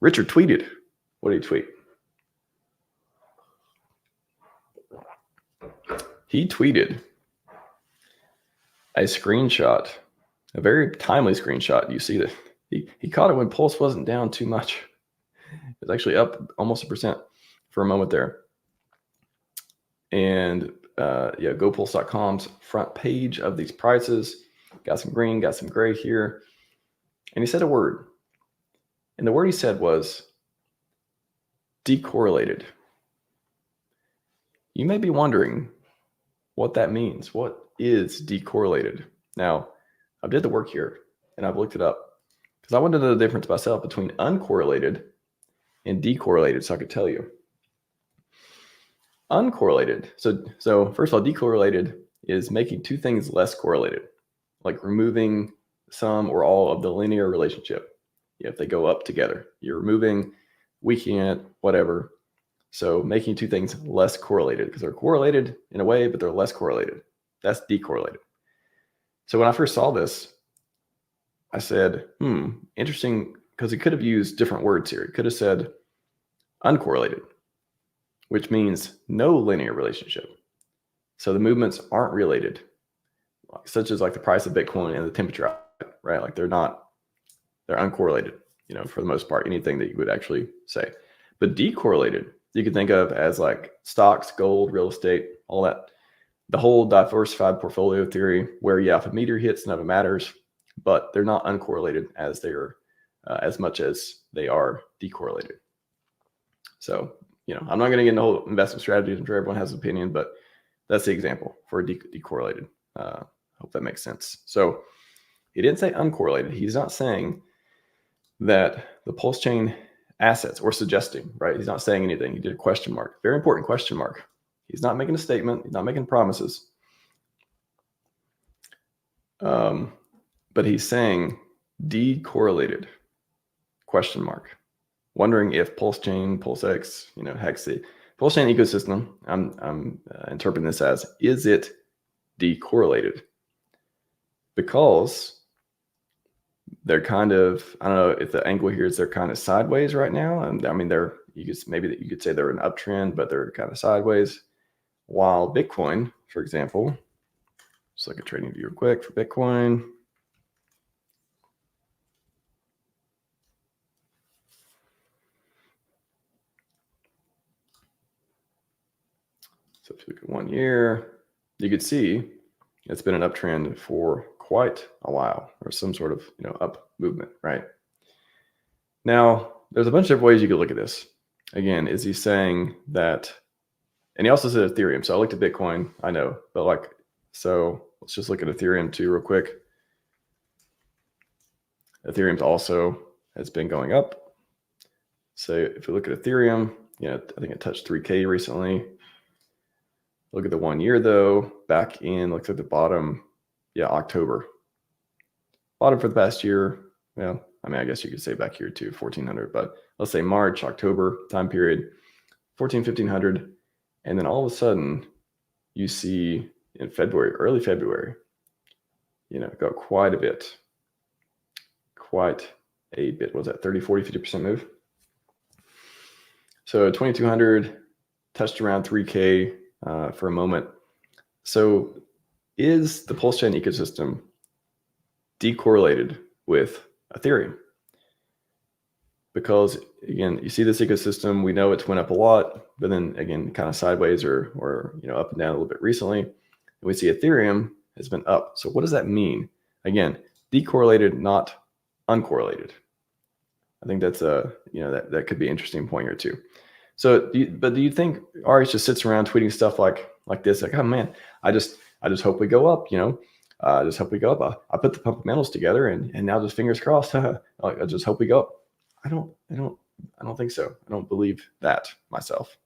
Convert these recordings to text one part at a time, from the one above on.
Richard tweeted. What did he tweet? He tweeted a screenshot, a very timely screenshot. You see that he caught it when Pulse wasn't down too much. It was actually up almost 1% for a moment there. And yeah, GoPulse.com's front page of these prices. Got some green, got some gray here. And he said a word. And the word he said was decorrelated. You may be wondering what that means. What is decorrelated? Now, I did the work here and I've looked it up because I wanted to know the difference myself between uncorrelated and decorrelated so I could tell you. Uncorrelated. So first of all, decorrelated is making two things less correlated, like removing some or all of the linear relationship. If they go up together, you're removing, we can't, whatever. So making two things less correlated because they're correlated in a way, but they're less correlated. That's decorrelated. So when I first saw this, I said, interesting, because it could have used different words here. It could have said uncorrelated, which means no linear relationship. So the movements aren't related, such as like the price of Bitcoin and the temperature, right? Like they're uncorrelated, for the most part, anything that you would actually say. But decorrelated, you could think of as like stocks, gold, real estate, all that. The whole diversified portfolio theory where, yeah, if a meter hits, none of it matters, but they're not uncorrelated as they are, as much as they are decorrelated. So, I'm not going to get into the whole investment strategy. I'm sure everyone has an opinion, but that's the example for decorrelated. Hope that makes sense. So he didn't say uncorrelated. He's not saying that the PulseChain assets, or suggesting, right? He's not saying anything. He did a question mark, very important question mark. He's not making a statement. He's not making promises. But he's saying decorrelated, question mark. Wondering if PulseChain, PulseX, Hexi, PulseChain ecosystem, I'm interpreting this as, is it decorrelated? Because they're kind of, I don't know if the angle here is they're kind of sideways right now. And I mean, you could say they're an uptrend, but they're kind of sideways. While Bitcoin, for example, just like a trading view real quick for Bitcoin. So if you look at 1 year, you could see it's been an uptrend for quite a while, or some sort of up movement, right? Now, there's a bunch of ways you could look at this. Again, is he saying that, and he also said Ethereum. So I looked at Bitcoin, I know, but so let's just look at Ethereum too real quick. Ethereum also has been going up. So if you look at Ethereum, I think it touched 3K recently. Look at the 1 year though, back in, looks at the bottom, October. Bottom for the past year. Well, I mean, I guess you could say back here too, 1400, but let's say March, October time period, 1500. And then all of a sudden you see in February, early February, go quite a bit. What was that, 30, 40, 50% move? So 2200 touched around 3K for a moment. So is the PulseChain ecosystem decorrelated with Ethereum? Because again, you see this ecosystem, we know it's went up a lot, but then again, kind of sideways or up and down a little bit recently. And we see Ethereum has been up. So what does that mean? Again, decorrelated, not uncorrelated. I think that's that could be an interesting point here too. So, do you think RH just sits around tweeting stuff like this? Like, oh man, I just hope we go up. I just hope we go up. I put the fundamentals together, and now just fingers crossed. I just hope we go up. I don't think so. I don't believe that myself.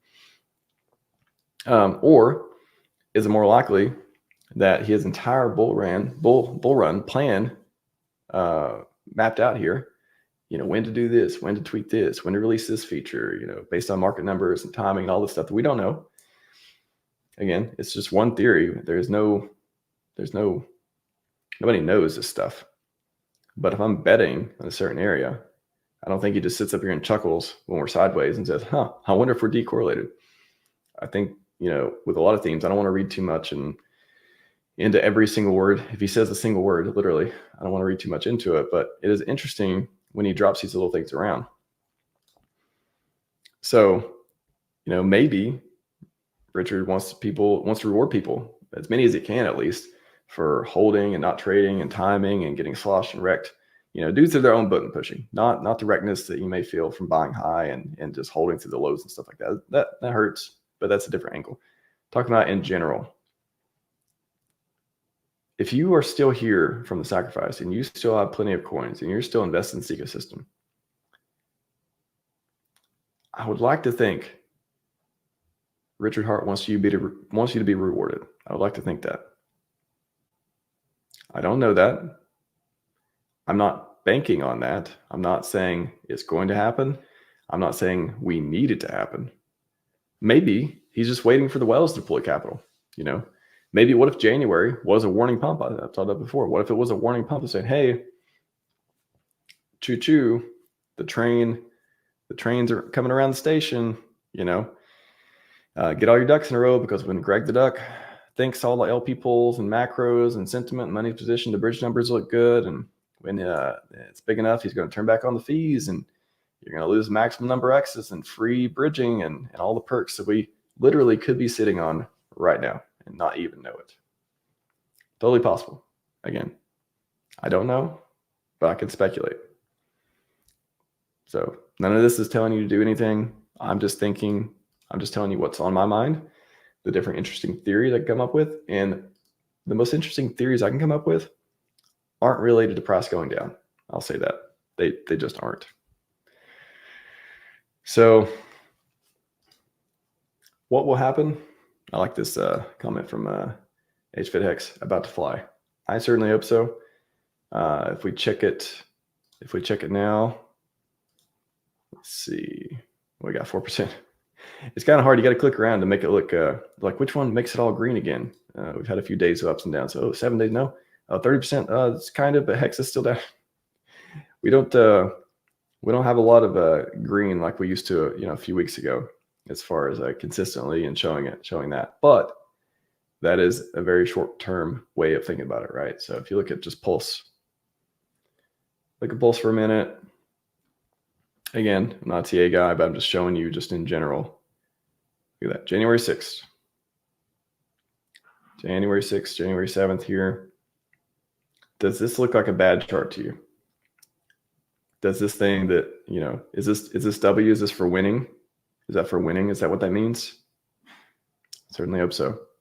Or is it more likely that his entire bull run plan mapped out here? When to do this, when to tweak this, when to release this feature, based on market numbers and timing and all this stuff that we don't know. Again, it's just one theory. Nobody knows this stuff. But if I'm betting in a certain area, I don't think he just sits up here and chuckles when we're sideways and says, I wonder if we're decorrelated. I think, with a lot of themes, I don't want to read too much into every single word. If he says a single word, literally, I don't want to read too much into it, but it is interesting when he drops these little things around. So, maybe Richard wants to reward people, as many as he can at least, for holding and not trading and timing and getting sloshed and wrecked. Dudes are their own button pushing, not the wreckness that you may feel from buying high and just holding through the lows and stuff like that. That hurts, but that's a different angle. Talking about in general. If you are still here from the sacrifice and you still have plenty of coins and you're still invested in this ecosystem, I would like to think Richard Hart wants you to be rewarded. I would like to think that. I don't know that. I'm not banking on that. I'm not saying it's going to happen. I'm not saying we need it to happen. Maybe he's just waiting for the whales to deploy capital. Maybe what if January was a warning pump? I've thought that before. What if it was a warning pump saying, hey, choo-choo, the trains are coming around the station, get all your ducks in a row, because when Greg the Duck thinks all the LP polls and macros and sentiment and money position, the bridge numbers look good, and when it's big enough, he's going to turn back on the fees, and you're going to lose maximum number X's and free bridging and all the perks that we literally could be sitting on right now and not even know it. Totally possible. Again, I don't know, but I can speculate. So none of this is telling you to do anything. I'm just telling you what's on my mind, the different interesting theories I can come up with. And the most interesting theories I can come up with aren't related to price going down. I'll say that. They just aren't. So what will happen? I like this comment from HFitHex, about to fly. I certainly hope so. If we check it now, let's see, we got 4%. It's kind of hard. You got to click around to make it look like which one makes it all green again. We've had a few days of ups and downs. So 7 days, no, 30%. It's kind of, but Hex is still down. We don't have a lot of green like we used to, a few weeks ago, as far as consistently and showing that. But that is a very short-term way of thinking about it, right? So if you look at just Pulse, look at Pulse for a minute. Again, I'm not a TA guy, but I'm just showing you just in general. Look at that, January 6th. January 6th, January 7th here. Does this look like a bad chart to you? Does this thing that, is this W, is this for winning? Is that for winning? Is that what that means? Certainly hope so.